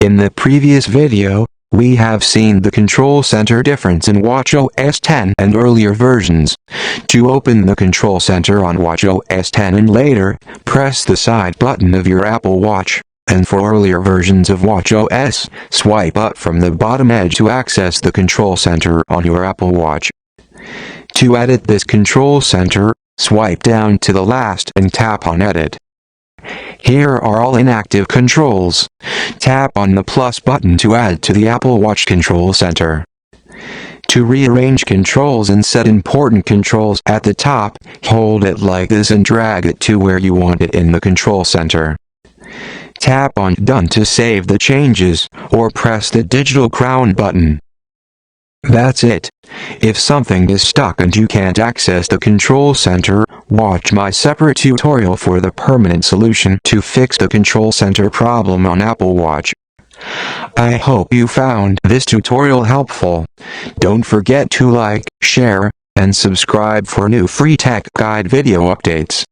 In the previous video, we have seen the control center difference in WatchOS 10 and earlier versions. To open the control center on WatchOS 10 and later, press the side button of your Apple Watch. And for earlier versions of WatchOS, swipe up from the bottom edge to access the control center on your Apple Watch. To edit this control center, swipe down to the last and tap on Edit. Here are all inactive controls. Tap on the plus button to add to the Apple Watch control center. To rearrange controls and set important controls at the top, hold it like this and drag it to where you want it in the control center. Tap on Done to save the changes, or press the digital crown button. That's it. If something is stuck and you can't access the control center, watch my separate tutorial for the permanent solution to fix the control center problem on Apple Watch. I hope you found this tutorial helpful. Don't forget to like, share, and subscribe for new free tech guide video updates.